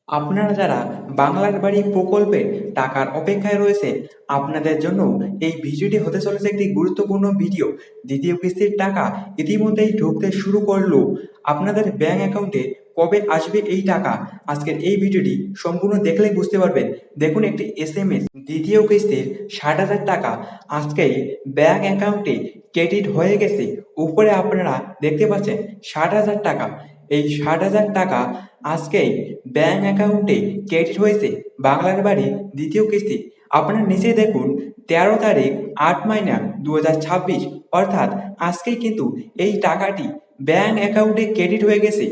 আপনারা যারা বাংলার বাড়ি প্রকল্পে টাকার অপেক্ষায় রয়েছে, আপনাদের জন্য এই ভিডিওটি হতে চলেছে একটি গুরুত্বপূর্ণ ভিডিও। দ্বিতীয় কিস্তির টাকা ইতিমধ্যেই ঢুকতে শুরু করলো। আপনাদের ব্যাংক অ্যাকাউন্টে কবে আসবে এই টাকা, আজকের এই ভিডিওটি সম্পূর্ণ দেখলেই বুঝতে পারবেন। দেখুন, একটি এসএমএস দ্বিতীয় কিস্তির 60,000 টাকা আজকেই ব্যাংক অ্যাকাউন্টে ক্রেডিট হয়ে গেছে। উপরে আপনারা দেখতে পাচ্ছেন 60,000 টাকা। এই 60,000 টাকা আজকেই ব্যাংক অ্যাকাউন্টে ক্রেডিট হয়েছে বাংলার বাড়ি দ্বিতীয় কিস্তি। আপনারা নিচে দেখুন, 13 তারিখ 8 মাইনা 2026, অর্থাৎ আজকেই কিন্তু এই টাকাটি ব্যাংক অ্যাকাউন্টে ক্রেডিট হয়ে গেছে।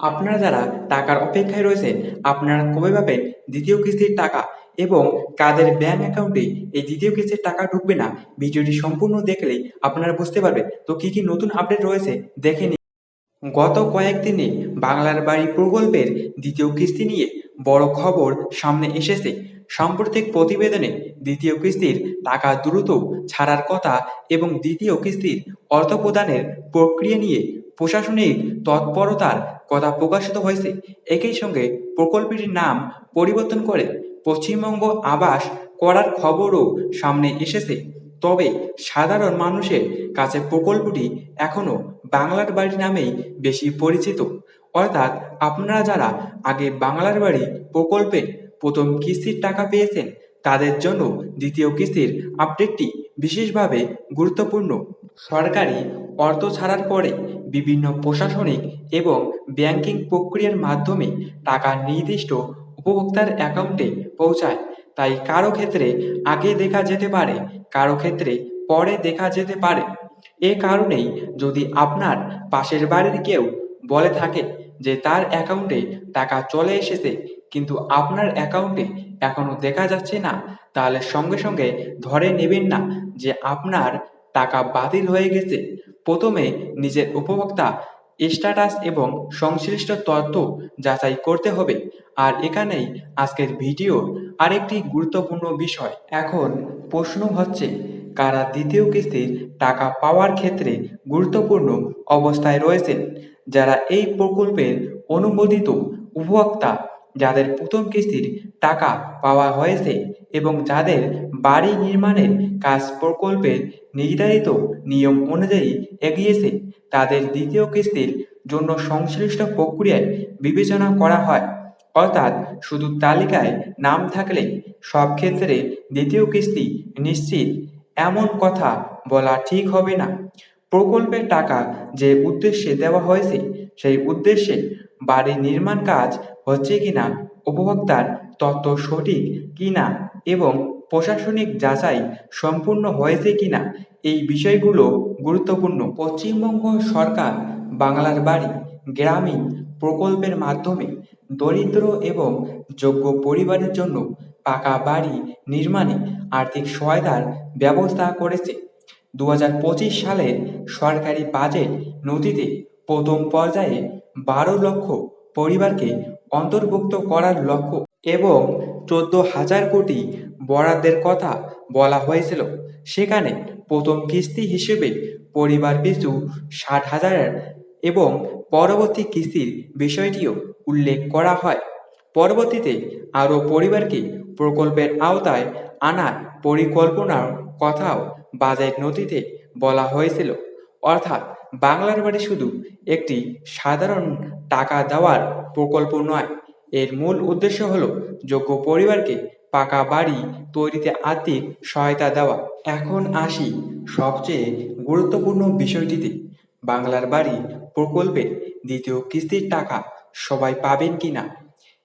আপনারা যারা টাকার অপেক্ষায় রয়েছেন, আপনারা কবে পাবেন দ্বিতীয় কিস্তির টাকা এবং কাদের ব্যাংক অ্যাকাউন্টে এই দ্বিতীয় কিস্তির টাকা ঢুকবে না, ভিডিওটি সম্পূর্ণ দেখলেই আপনারা বুঝতে পারবেন। তো কি কি নতুন আপডেট রয়েছে দেখে নিন। গত কয়েকদিনে বাংলার বাড়ি প্রকল্পের দ্বিতীয় কিস্তি নিয়ে বড় খবর সামনে এসেছে। সাম্প্রতিক প্রতিবেদনে দ্বিতীয় কিস্তির টাকা দ্রুত ছাড়ার কথা এবং দ্বিতীয় কিস্তির অর্থ প্রদানের প্রক্রিয়া নিয়ে প্রশাসনিক তৎপরতার কথা প্রকাশিত হয়েছে। একই সঙ্গে প্রকল্পটির নাম পরিবর্তন করে পশ্চিমবঙ্গ আবাস করার খবরও সামনে এসেছে। তবে সাধারণ মানুষের কাছে প্রকল্পটি এখনো বাংলার বাড়ি নামেই বেশি পরিচিত। অর্থাৎ আপনারা যারা আগে বাংলার বাড়ি প্রকল্পে প্রথম কিস্তির টাকা পেয়েছেন, তাদের জন্য দ্বিতীয় কিস্তির আপডেটটি বিশেষভাবে গুরুত্বপূর্ণ। সরকারি অর্থ ছাড়ার পরে বিভিন্ন প্রশাসনিক এবং ব্যাংকিং প্রক্রিয়ার মাধ্যমে টাকা নির্দিষ্ট উপভোক্তার অ্যাকাউন্টে পৌঁছায়। তাই কারো ক্ষেত্রে আগে দেখা যেতে পারে, কারো ক্ষেত্রে পরে দেখা যেতে পারে। এ কারণেই যদি আপনার পাশের বাড়ির কেউ বলে থাকে যে তার অ্যাকাউন্টে টাকা চলে এসেছে কিন্তু আপনার অ্যাকাউন্টে এখনো দেখা যাচ্ছে না, তাহলে সঙ্গে সঙ্গে ধরে নেবেন না যে আপনার টাকা বাতিল হয়ে গেছে। প্রথমে নিজের উপভোক্তা স্ট্যাটাস এবং সংশ্লিষ্ট তথ্য যাচাই করতে হবে। আর এখানেই আজকের ভিডিওর আরেকটি গুরুত্বপূর্ণ বিষয়। এখন প্রশ্ন হচ্ছে, কারা দ্বিতীয় কিস্তির টাকা পাওয়ার ক্ষেত্রে গুরুত্বপূর্ণ অবস্থায় রয়েছেন? যারা এই প্রকল্পের অনুমোদিত উপভোক্তা, যাদের প্রথম কিস্তির টাকা পাওয়া হয়েছে এবং যাদের বাড়ি নির্মাণের কাজ প্রকল্পের নির্ধারিত নিয়ম অনুযায়ী এগিয়েছে, তাদের দ্বিতীয় কিস্তির জন্য সংশ্লিষ্ট প্রক্রিয়ায় বিবেচনা করা হয়। অর্থাৎ শুধু তালিকায় নাম থাকলেই সব ক্ষেত্রে দ্বিতীয় কিস্তি নিশ্চিত, এমন কথা বলা ঠিক হবে না। প্রকল্পের টাকা যে উদ্দেশ্যে দেওয়া হয়েছে সেই উদ্দেশ্যে বাড়ি নির্মাণ কাজ হচ্ছে কিনা, উপভোক্তার তথ্য সঠিক কিনা এবং প্রশাসনিক যাচাই সম্পূর্ণ হয়েছে কিনা, এই বিষয়গুলো গুরুত্বপূর্ণ। পশ্চিমবঙ্গ সরকার বাংলার বাড়ি গ্রামীণ প্রকল্পের মাধ্যমে দরিদ্র এবং যোগ্য পরিবারের জন্য পাকা বাড়ি নির্মাণে আর্থিক সহায়তার ব্যবস্থা করেছে। 2025 সালের সরকারি বাজেট নথিতে প্রথম পর্যায়ে 12 লক্ষ পরিবারকে অন্তর্ভুক্ত করার লক্ষ্য এবং 14,000 কোটি বরাদ্দের কথা বলা হয়েছিল। সেখানে প্রথম কিস্তি হিসেবে পরিবার পিছু 60,000 এবং পরবর্তী কিস্তির বিষয়টিও উল্লেখ করা হয়। পরবর্তীতে আরও পরিবারকে প্রকল্পের আওতায় আনার পরিকল্পনার কথাও বাজেট নথিতে বলা হয়েছিল। অর্থাৎ বাংলার বাড়ি শুধু একটি সাধারণ টাকা দেওয়ার প্রকল্প নয়, এর মূল উদ্দেশ্য হলো যোগ্য পরিবারকে পাকা বাড়ি তৈরিতে আর্থিক সহায়তা দেওয়া। এখন আসি সবচেয়ে গুরুত্বপূর্ণ বিষয়টিতে, বাংলার বাড়ি প্রকল্পের দ্বিতীয় কিস্তির টাকা সবাই পাবেন কিনা।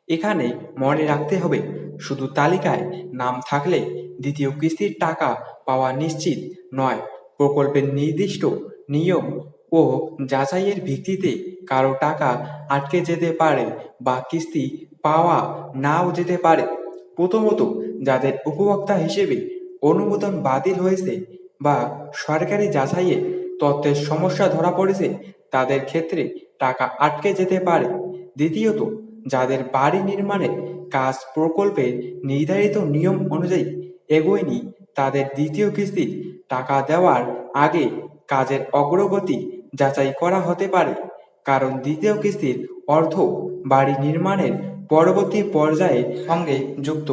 এখানে মনে রাখতে হবে, শুধু তালিকায় নাম থাকলে দ্বিতীয় কিস্তির টাকা পাওয়া নিশ্চিত নয়। প্রকল্পের নির্দিষ্ট নিয়ম ও যাচাইয়ের ভিত্তিতে কারো টাকা আটকে যেতে পারে বা কিস্তি পাওয়া নাও যেতে পারে। প্রথমত, যাদের উপভোক্তা হিসেবে অনুমোদন বাতিল হয়েছে বা সরকারি যাচাইয়ে তথ্যের সমস্যা ধরা পড়েছে, তাদের ক্ষেত্রে টাকা আটকে যেতে পারে। দ্বিতীয়ত, যাদের বাড়ি নির্মাণের কাজ প্রকল্পের নির্ধারিত নিয়ম অনুযায়ী এগোয়নি, তাদের দ্বিতীয় কিস্তির টাকা দেওয়ার আগে কাজের অগ্রগতি যাচাই করা হতে পারে। কারণ দ্বিতীয় কিস্তির অর্থ বাড়ি নির্মাণের পরবর্তী পর্যায়ে সঙ্গে যুক্ত।